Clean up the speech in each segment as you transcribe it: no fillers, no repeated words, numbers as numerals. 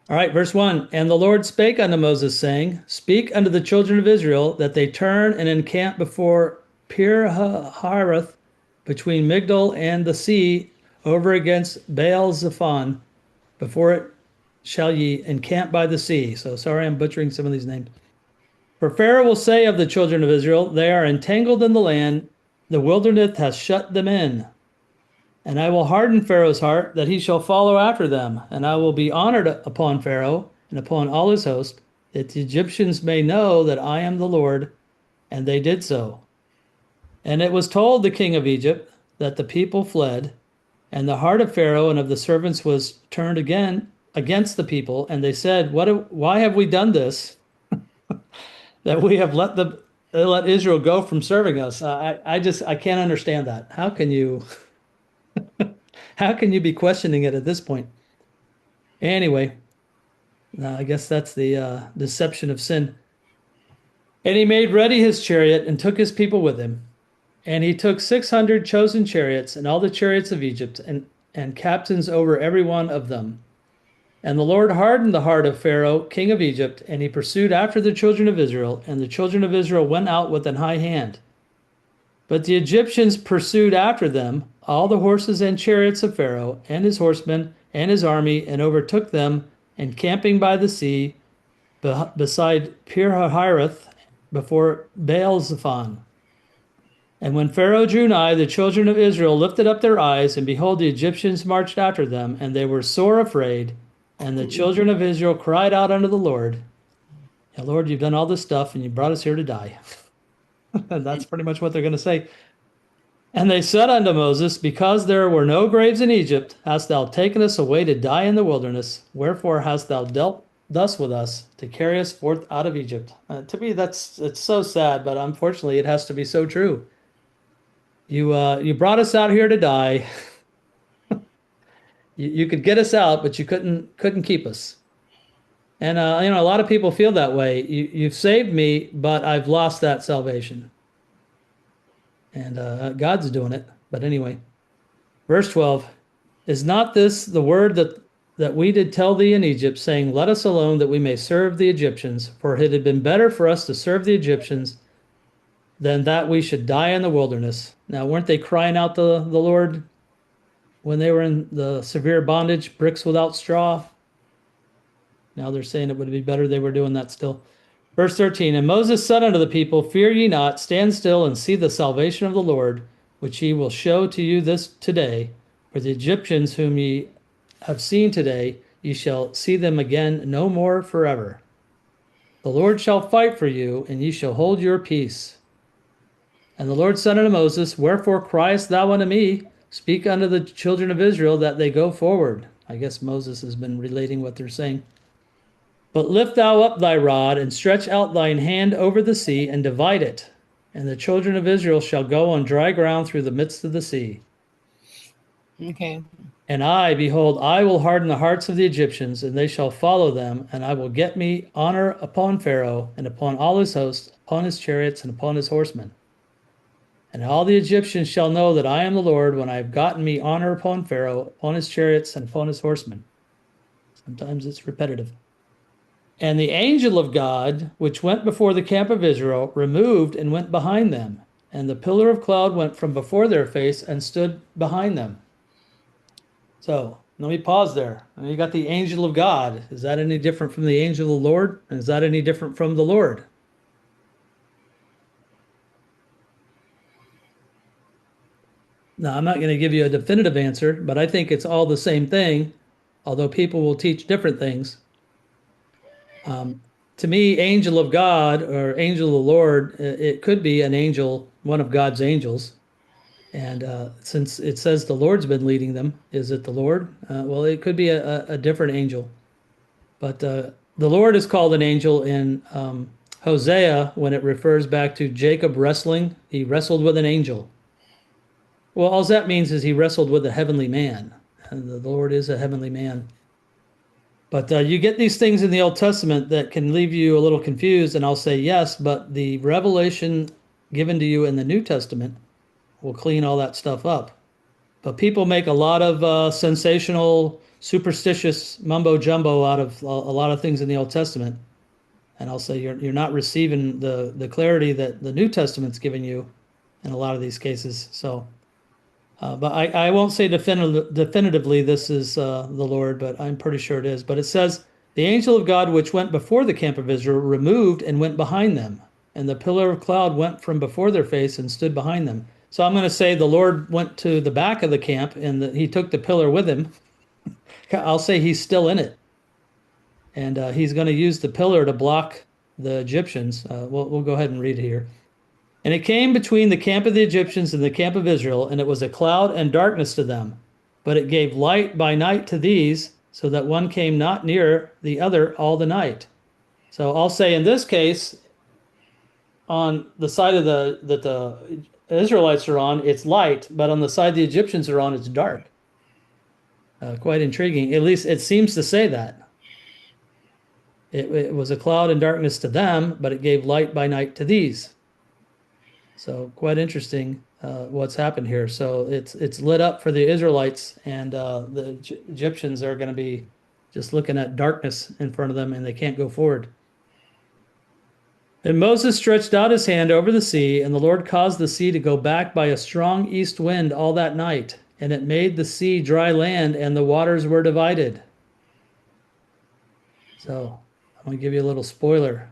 All right, verse 1. And the Lord spake unto Moses, saying, Speak unto the children of Israel that they turn and encamp before Pir-hahiroth, between Migdol and the sea, over against Baal Zephon. Before it shall ye encamp by the sea. So sorry, I'm butchering some of these names. For Pharaoh will say of the children of Israel, They are entangled in the land, the wilderness hath shut them in. And I will harden Pharaoh's heart, that he shall follow after them. And I will be honored upon Pharaoh and upon all his host, that the Egyptians may know that I am the Lord. And they did so. And it was told the king of Egypt that the people fled, and the heart of Pharaoh and of the servants was turned again against the people. And they said, Why have we done this? That we have let Israel go from serving us. I can't understand that. How can you be questioning it at this point? Anyway, I guess that's the deception of sin. And he made ready his chariot and took his people with him. And he took 600 chosen chariots and all the chariots of Egypt and captains over every one of them. And the Lord hardened the heart of Pharaoh, king of Egypt, and he pursued after the children of Israel, and the children of Israel went out with an high hand. But the Egyptians pursued after them all the horses and chariots of Pharaoh, and his horsemen, and his army, and overtook them, encamping by the sea, beside Pir-hahiroth, before Baal-zephon. And when Pharaoh drew nigh, the children of Israel lifted up their eyes, and behold, the Egyptians marched after them, and they were sore afraid. And the children of Israel cried out unto the Lord, yeah, Lord, you've done all this stuff, and you brought us here to die. And that's pretty much what they're going to say. And they said unto Moses, Because there were no graves in Egypt, hast thou taken us away to die in the wilderness? Wherefore hast thou dealt thus with us to carry us forth out of Egypt? To me, it's so sad, but unfortunately, it has to be so true. You brought us out here to die. You could get us out, but you couldn't keep us. And a lot of people feel that way. You've saved me, but I've lost that salvation. And God's doing it. But anyway, verse 12, Is not this the word that we did tell thee in Egypt, saying, Let us alone that we may serve the Egyptians? For it had been better for us to serve the Egyptians than that we should die in the wilderness. Now, weren't they crying out to the Lord when they were in the severe bondage, bricks without straw? Now they're saying it would be better they were doing that still. Verse 13, And Moses said unto the people, Fear ye not, stand still and see the salvation of the Lord, which he will show to you this today. For the Egyptians whom ye have seen today, ye shall see them again no more forever. The Lord shall fight for you, and ye shall hold your peace. And the Lord said unto Moses, Wherefore criest thou unto me? Speak unto the children of Israel that they go forward. I guess Moses has been relating what they're saying. But lift thou up thy rod, and stretch out thine hand over the sea, and divide it. And the children of Israel shall go on dry ground through the midst of the sea. Okay. And I, behold, I will harden the hearts of the Egyptians, and they shall follow them, and I will get me honor upon Pharaoh, and upon all his hosts, upon his chariots, and upon his horsemen. And all the Egyptians shall know that I am the Lord when I have gotten me honor upon Pharaoh, upon his chariots, and upon his horsemen. Sometimes it's repetitive. And the angel of God, which went before the camp of Israel, removed and went behind them. And the pillar of cloud went from before their face and stood behind them. So let me pause there. And you got the angel of God. Is that any different from the angel of the Lord? And is that any different from the Lord? Now, I'm not going to give you a definitive answer, but I think it's all the same thing, although people will teach different things. To me, angel of God or angel of the Lord, it could be an angel, one of God's angels. And since it says the Lord's been leading them, is it the Lord? Well, it could be a different angel. But the Lord is called an angel in Hosea when it refers back to Jacob wrestling. He wrestled with an angel. Well, all that means is he wrestled with a heavenly man. And the Lord is a heavenly man. But you get these things in the Old Testament that can leave you a little confused, and I'll say yes, but the revelation given to you in the New Testament will clean all that stuff up. But people make a lot of sensational superstitious mumbo jumbo out of a lot of things in the Old Testament. And I'll say you're not receiving the clarity that the New Testament's giving you in a lot of these cases. So, but I won't say definitively this is the Lord, but I'm pretty sure it is. But it says, the angel of God which went before the camp of Israel removed and went behind them, and the pillar of cloud went from before their face and stood behind them. So I'm going to say the Lord went to the back of the camp and he took the pillar with him. I'll say he's still in it. And he's going to use the pillar to block the Egyptians. We'll go ahead and read here. And it came between the camp of the Egyptians and the camp of Israel, and it was a cloud and darkness to them. But it gave light by night to these, so that one came not near the other all the night. So I'll say in this case, on the side of that the Israelites are on, it's light, but on the side the Egyptians are on, it's dark. Quite intriguing. At least it seems to say that. It was a cloud and darkness to them, but it gave light by night to these. So quite interesting what's happened here. So it's lit up for the Israelites, and the Egyptians are going to be just looking at darkness in front of them, and they can't go forward. And Moses stretched out his hand over the sea, and the Lord caused the sea to go back by a strong east wind all that night, and it made the sea dry land, and the waters were divided. So I'm going to give you a little spoiler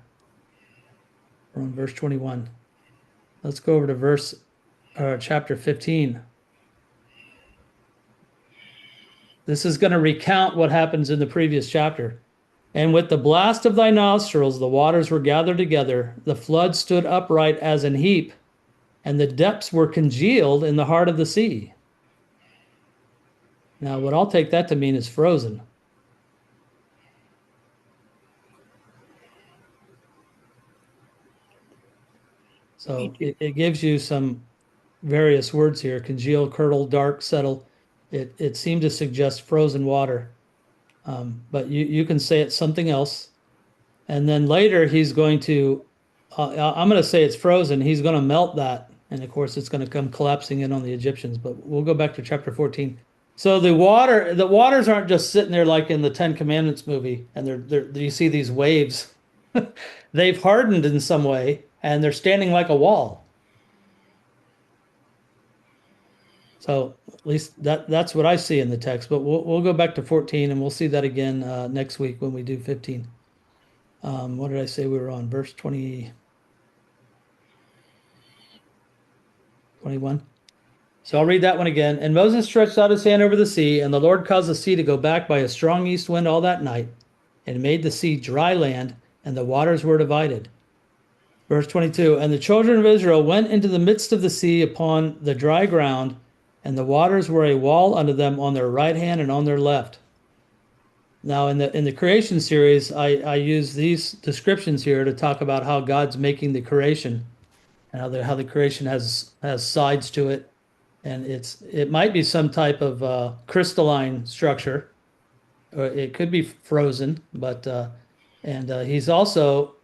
from verse 21. Let's go over to chapter 15. This is going to recount what happens in the previous chapter. And with the blast of thy nostrils, the waters were gathered together. The flood stood upright as an heap, and the depths were congealed in the heart of the sea. Now, what I'll take that to mean is frozen. So it gives you some various words here: congeal, curdle, dark, settle. It seemed to suggest frozen water, but you can say it's something else. And then later he's going to, I'm going to say it's frozen. He's going to melt that, and of course it's going to come collapsing in on the Egyptians. But we'll go back to chapter 14. So the waters aren't just sitting there like in the Ten Commandments movie, and you see these waves. They've hardened in some way, and they're standing like a wall. So at least that's what I see in the text. But we'll go back to 14, and we'll see that again next week when we do 15. What did I say we were on? Verse 20, 21. So I'll read that one again. And Moses stretched out his hand over the sea, and the Lord caused the sea to go back by a strong east wind all that night, and made the sea dry land, and the waters were divided. Verse 22, and the children of Israel went into the midst of the sea upon the dry ground, and the waters were a wall unto them on their right hand and on their left. Now, in the creation series, I use these descriptions here to talk about how God's making the creation, and how the creation has sides to it, and it might be some type of crystalline structure, or it could be frozen, but he's also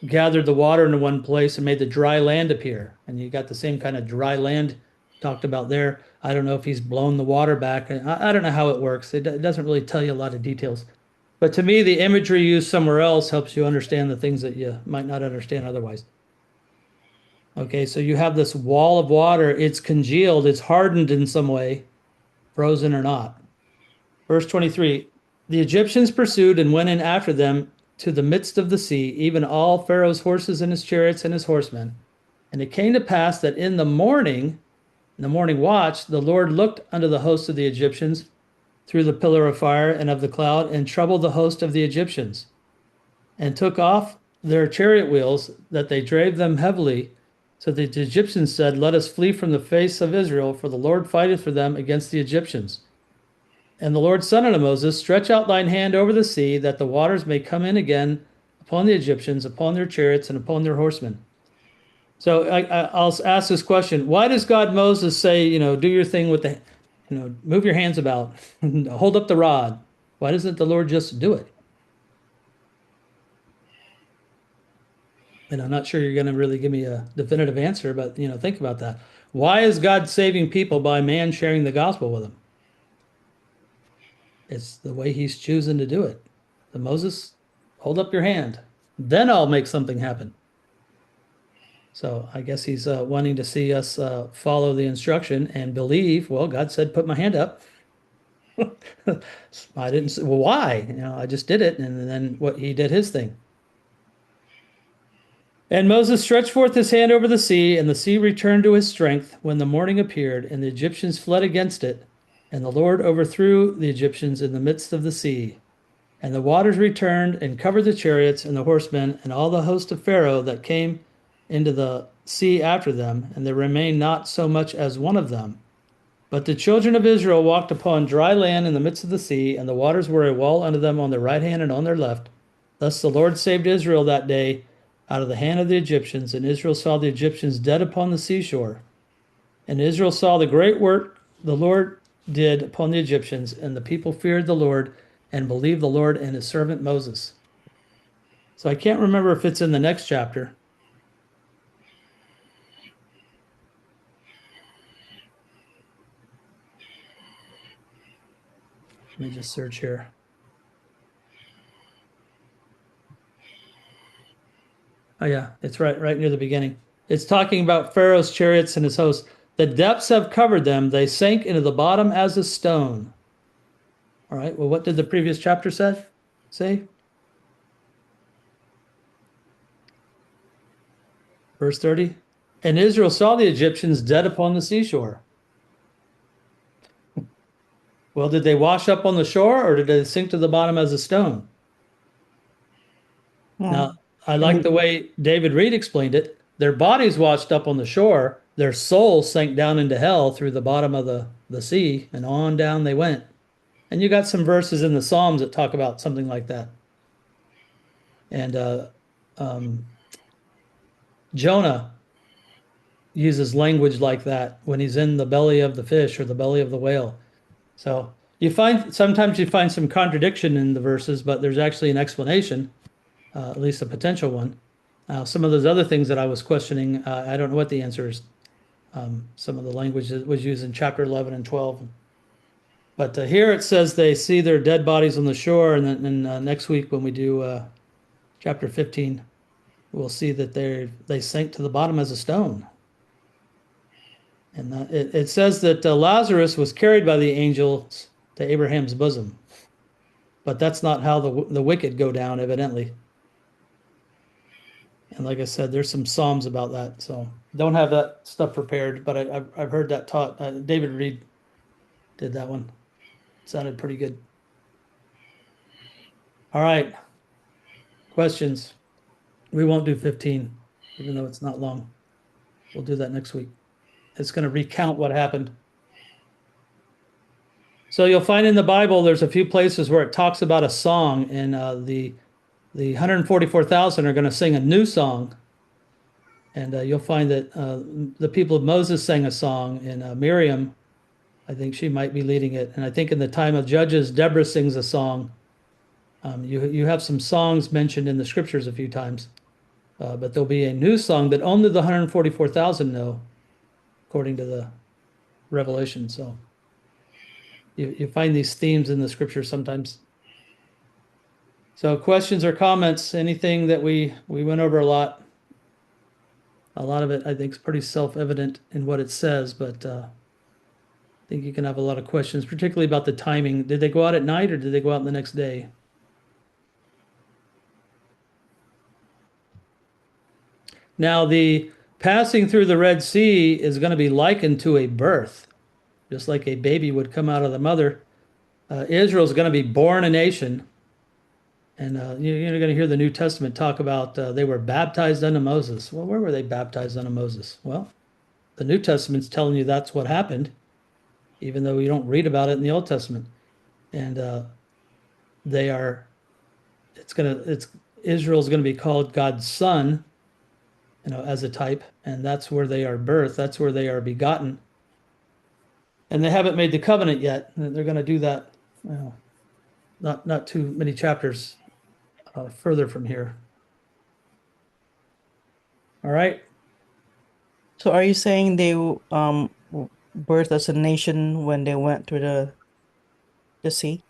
gathered the water into one place and made the dry land appear. And you got the same kind of dry land talked about there. I don't know if he's blown the water back. I don't know how it works. It doesn't really tell you a lot of details. But to me, the imagery used somewhere else helps you understand the things that you might not understand otherwise. Okay, so you have this wall of water. It's congealed. It's hardened in some way, frozen or not. Verse 23, the Egyptians pursued and went in after them to the midst of the sea, even all Pharaoh's horses and his chariots and his horsemen. And it came to pass that in the morning watch, the Lord looked unto the host of the Egyptians through the pillar of fire and of the cloud, and troubled the host of the Egyptians, and took off their chariot wheels, that they drave them heavily. So the Egyptians said, let us flee from the face of Israel, for the Lord fighteth for them against the Egyptians. And the Lord said unto Moses, stretch out thine hand over the sea, that the waters may come in again upon the Egyptians, upon their chariots, and upon their horsemen. So I'll ask this question. Why does God Moses say, do your thing with the, move your hands about, hold up the rod? Why doesn't the Lord just do it? And I'm not sure you're going to really give me a definitive answer, but, think about that. Why is God saving people by man sharing the gospel with them? It's the way he's choosing to do it. So Moses, hold up your hand. Then I'll make something happen. So I guess he's wanting to see us follow the instruction and believe, well, God said, put my hand up. I didn't say, well, why? I just did it. And then what he did his thing. And Moses stretched forth his hand over the sea, and the sea returned to his strength when the morning appeared, and the Egyptians fled against it. And the Lord overthrew the Egyptians in the midst of the sea. And the waters returned and covered the chariots and the horsemen and all the host of Pharaoh that came into the sea after them, and there remained not so much as one of them. But the children of Israel walked upon dry land in the midst of the sea, and the waters were a wall unto them on their right hand and on their left. Thus the Lord saved Israel that day out of the hand of the Egyptians, and Israel saw the Egyptians dead upon the seashore. And Israel saw the great work the Lord did upon the Egyptians, and the people feared the Lord and believed the Lord and his servant Moses. So I can't remember if it's in the next chapter. Let me just search here. Oh yeah, it's right near the beginning. It's talking about Pharaoh's chariots and his hosts. The depths have covered them; they sank into the bottom as a stone. All right. Well, what did the previous chapter say? Verse 30. And Israel saw the Egyptians dead upon the seashore. Well, did they wash up on the shore or did they sink to the bottom as a stone? Now, I like the way David Reed explained it. Their bodies washed up on the shore, their souls sank down into hell through the bottom of the sea, and on down they went. And you got some verses in the Psalms that talk about something like that. And Jonah uses language like that when he's in the belly of the fish or the belly of the whale. So sometimes you find some contradiction in the verses, but there's actually an explanation, at least a potential one. Some of those other things that I was questioning, I don't know what the answer is. Some of the language that was used in chapter 11 and 12. But here it says they see their dead bodies on the shore, and then next week when we do chapter 15, we'll see that they sank to the bottom as a stone. And it says that Lazarus was carried by the angels to Abraham's bosom. But that's not how the wicked go down, evidently. And like I said, there's some Psalms about that. So don't have that stuff prepared, but I've heard that taught. David Reed did that one. Sounded pretty good. All right. Questions? We won't do 15, even though it's not long. We'll do that next week. It's going to recount what happened. So you'll find in the Bible, there's a few places where it talks about a song, and the 144,000 are going to sing a new song. And you'll find that the people of Moses sang a song, and Miriam, I think she might be leading it. And I think in the time of Judges, Deborah sings a song. You have some songs mentioned in the scriptures a few times, but there'll be a new song that only the 144,000 know, according to the Revelation. So you find these themes in the scripture sometimes. So questions or comments, anything that we went over a lot. A lot of it, I think, is pretty self-evident in what it says, but I think you can have a lot of questions, particularly about the timing. Did they go out at night or did they go out the next day? Now, the passing through the Red Sea is going to be likened to a birth, just like a baby would come out of the mother. Israel is going to be born a nation. And you're going to hear the New Testament talk about they were baptized unto Moses. Well, where were they baptized unto Moses? Well, the New Testament's telling you that's what happened, even though you don't read about it in the Old Testament. And Israel's going to be called God's son, as a type, and that's where they are birthed. That's where they are begotten. And they haven't made the covenant yet. They're going to do that. Not too many chapters further from here. All right. So are you saying they birthed as a nation when they went through the sea?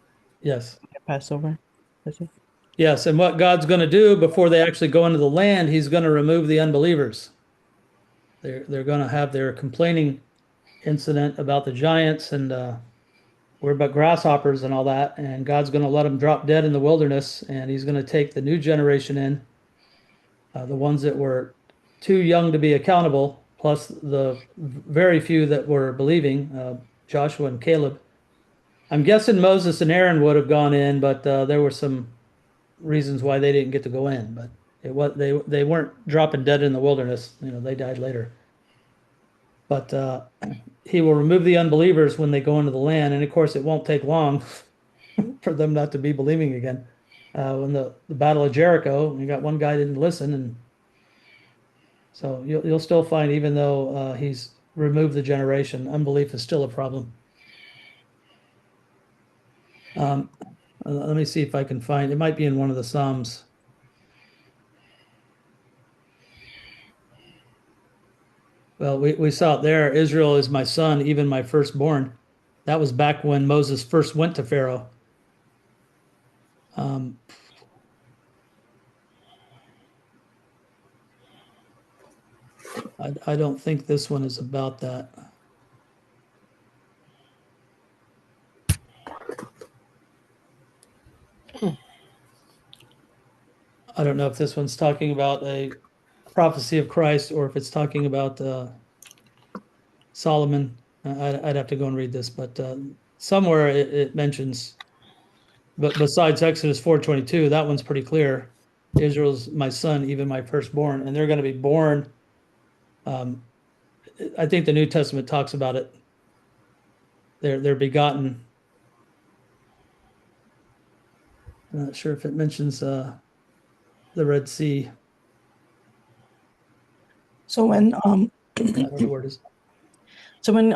Yes. Passover. That's it. Yes. And what God's going to do before they actually go into the land, he's going to remove the unbelievers. They're going to have their complaining incident about the giants and we're about grasshoppers and all that. And God's going to let them drop dead in the wilderness. And he's going to take the new generation in, the ones that were too young to be accountable, plus the very few that were believing, Joshua and Caleb. I'm guessing Moses and Aaron would have gone in, but there were some reasons why they didn't get to go in. But it was they weren't dropping dead in the wilderness. You know, they died later. But he will remove the unbelievers when they go into the land, and of course, it won't take long for them not to be believing again. When the Battle of Jericho, you got one guy didn't listen, and so you'll still find, even though he's removed the generation, unbelief is still a problem. Let me see if I can find, it might be in one of the Psalms. Well, we saw it there. Israel is my son, even my firstborn. That was back when Moses first went to Pharaoh. I don't think this one is about that. I don't know if this one's talking about a prophecy of Christ or if it's talking about Solomon. I'd have to go and read this, but somewhere it mentions. But besides Exodus 4:22, that one's pretty clear. Israel's my son, even my firstborn, and they're going to be born. I think the New Testament talks about it. They're begotten. I'm not sure if it mentions the Red Sea. So when I don't know where it is. so when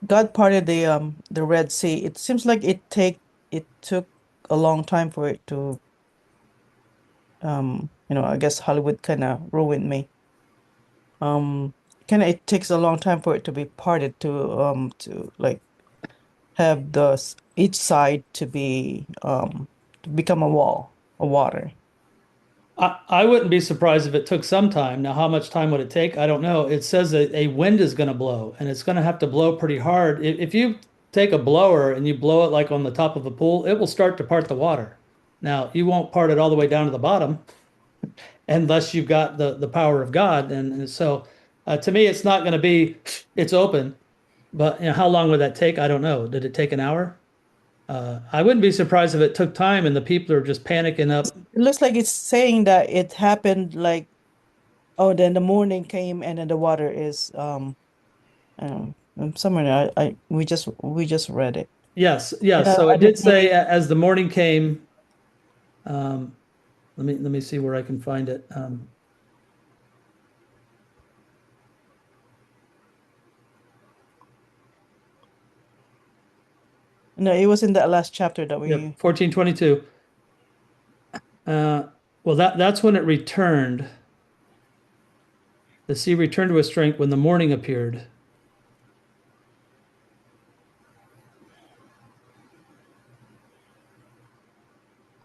God parted the Red Sea, it seems like it took a long time for it to I guess Hollywood kind of ruined me. Kind of it takes a long time for it to be parted to like have each side to be to become a wall, a water. I wouldn't be surprised if it took some time. Now, how much time would it take? I don't know. It says that a wind is going to blow, and it's going to have to blow pretty hard. If you take a blower and you blow it like on the top of a pool, it will start to part the water. Now, you won't part it all the way down to the bottom unless you've got the power of God. And so, to me, it's not going to be it's open. But how long would that take? I don't know. Did it take an hour? I wouldn't be surprised if it took time and the people are just panicking up. It looks like it's saying that it happened like, oh, then the morning came and then the water is I don't know, somewhere we just read it. Yes, yes. Yeah, So I it did didn't say really. as the morning came. Let me see where I can find it. No, it was in the last chapter that Yep, we. 14:22. Well, that's when it returned. The sea returned to its strength when the morning appeared.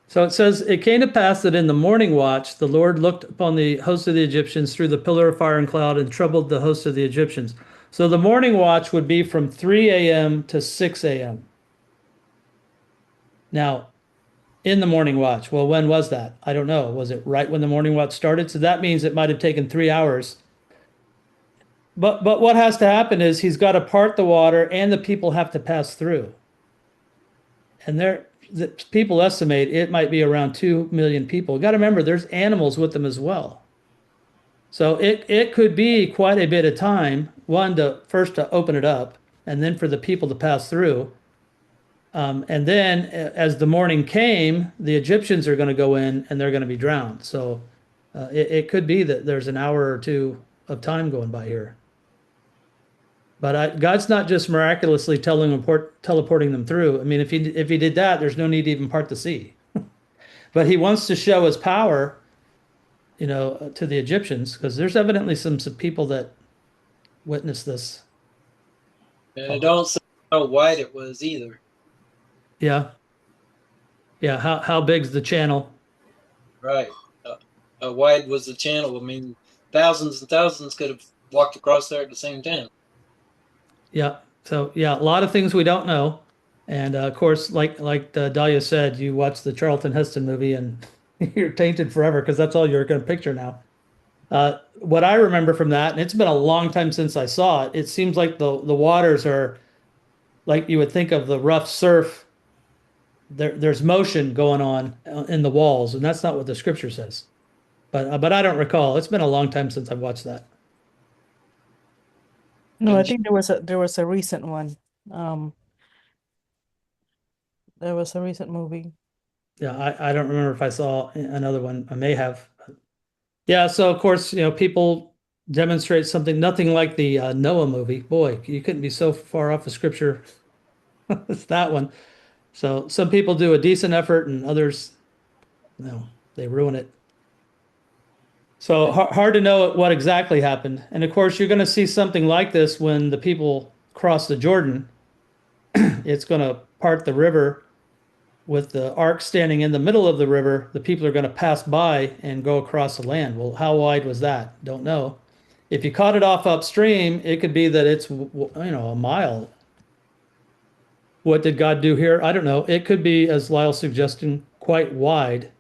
So it says, it came to pass that in the morning watch, the Lord looked upon the host of the Egyptians through the pillar of fire and cloud and troubled the host of the Egyptians. So the morning watch would be from 3 a.m. to 6 a.m. Now, in the morning watch, well, when was that? I don't know. Was it right when the morning watch started? So that means it might have taken 3 hours. But what has to happen is he's got to part the water and the people have to pass through. And the people estimate it might be around 2 million people. Got to remember, there's animals with them as well. So it could be quite a bit of time, one to first to open it up, and then for the people to pass through. And then as the morning came, the Egyptians are going to go in and they're going to be drowned. So it could be that there's an hour or two of time going by here. But God's not just miraculously teleporting them through. I mean, if he did that, there's no need to even part the sea. But he wants to show his power, to the Egyptians, because there's evidently some people that witnessed this. And I don't know how wide it was either. Yeah. Yeah, how big's the channel? Right. How wide was the channel? I mean, thousands and thousands could have walked across there at the same time. Yeah. So yeah, a lot of things we don't know. And of course, like Dahlia said, you watch the Charlton Heston movie and you're tainted forever because that's all you're going to picture now. What I remember from that, and it's been a long time since I saw it, it seems like the waters are like you would think of the rough surf. There's motion going on in the walls, and that's not what the scripture says. But I don't recall. It's been a long time since I've watched that. No, I And think there was a recent one. Um, there was a recent movie. Yeah, I don't remember if I saw another one. I may have. Yeah, so of course, people demonstrate something, nothing like the Noah movie. Boy, you couldn't be so far off of scripture as that one. So some people do a decent effort and others, no, they ruin it. So hard to know what exactly happened. And of course, you're going to see something like this when the people cross the Jordan. It's going to part the river with the ark standing in the middle of the river. The people are going to pass by and go across the land. Well, how wide was that? Don't know. If you caught it off upstream, it could be that it's, a mile. What did God do here? I don't know. It could be, as Lyle's suggesting, quite wide.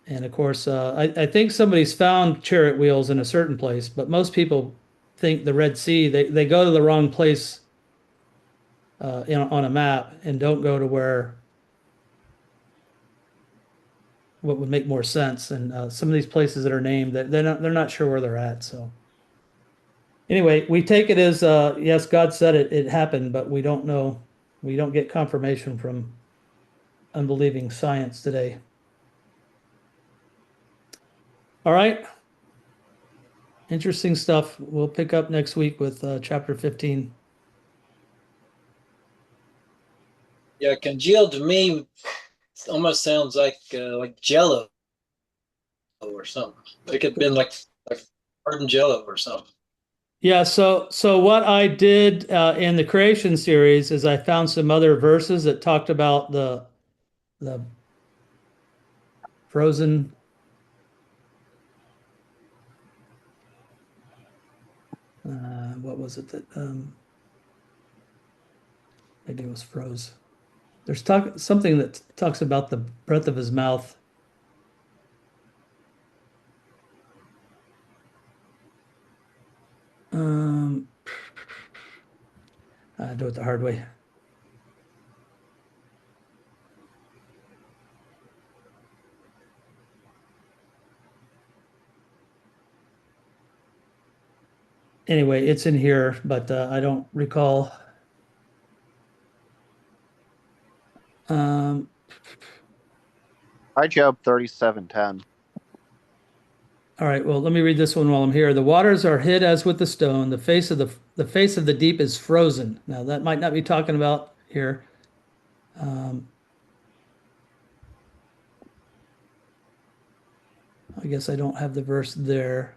And of course, I think somebody's found chariot wheels in a certain place, but most people think the Red Sea, they go to the wrong place on a map and don't go to where what would make more sense. And some of these places that are named, they're not sure where they're at. So anyway, we take it as yes, God said it happened, but we don't know. We don't get confirmation from unbelieving science today. All right. Interesting stuff. We'll pick up next week with chapter 15. yeah, congealed to me almost sounds like Jello or something. It could have been like hardened Jello or something. Yeah, so what I did in the creation series is I found some other verses that talked about the frozen. What was it that maybe it was froze. There's something that talks about the breath of his mouth. I do it the hard way. Anyway, it's in here, but I don't recall. Hi, Job 37:10. All right, well, let me read this one while I'm here. The waters are hid as with the stone. The face of the deep is frozen. Now that might not be talking about here. I guess I don't have the verse there.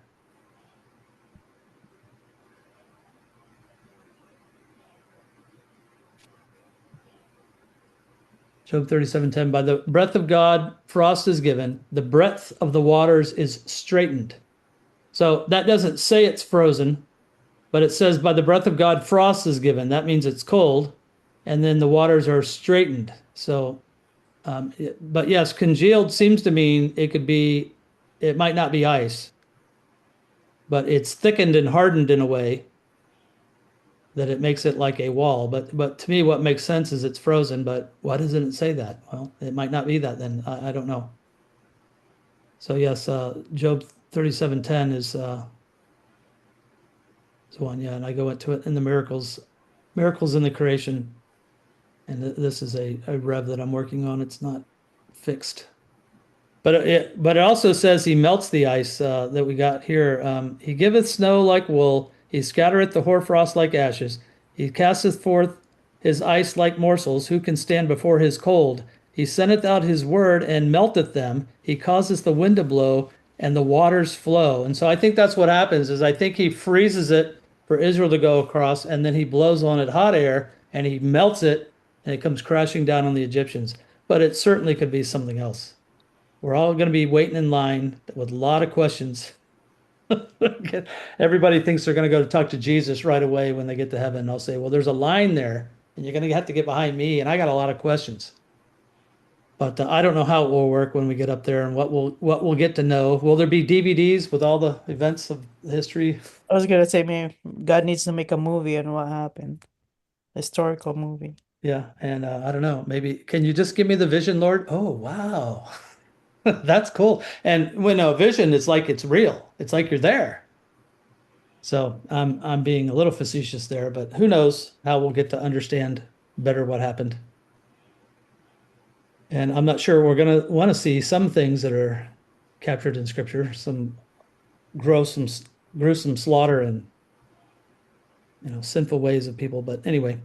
Job 37:10. By the breath of God, frost is given. The breadth of the waters is straightened. So that doesn't say it's frozen, but it says by the breath of God, frost is given. That means it's cold, and then the waters are straightened. So, but yes, congealed seems to mean it might not be ice, but it's thickened and hardened in a way that it makes it like a wall. But to me, what makes sense is it's frozen. But why doesn't it say that? Well, it might not be that then. I don't know. So yes, Job 37:10 is one. Yeah, and I go into it in the miracles in the creation, and this is a rev that I'm working on. It's not fixed. But it also says he melts the ice that we got here. He giveth snow like wool. He scattereth the hoarfrost like ashes. He casteth forth his ice like morsels. Who can stand before his cold? He sendeth out his word and melteth them. He causeth the wind to blow and the waters flow. And so I think that's what happens is I think he freezes it for Israel to go across, and then he blows on it hot air and he melts it and it comes crashing down on the Egyptians. But it certainly could be something else. We're all going to be waiting in line with a lot of questions. Everybody thinks they're going to go to talk to Jesus right away when they get to heaven. I'll say, well, there's a line there, and you're going to have to get behind me, and I got a lot of questions. But I don't know how it will work when we get up there and what we'll get to know. Will there be DVDs with all the events of history? I was gonna say, man, God needs to make a movie on what happened, historical movie. Yeah, and I don't know. Maybe can you just give me the vision, Lord? Oh, wow. That's cool. And when a vision is like it's real, it's like you're there. So I'm being a little facetious there, but who knows how we'll get to understand better what happened. And I'm not sure we're gonna want to see some things that are captured in Scripture, some gruesome slaughter and sinful ways of people. But anyway,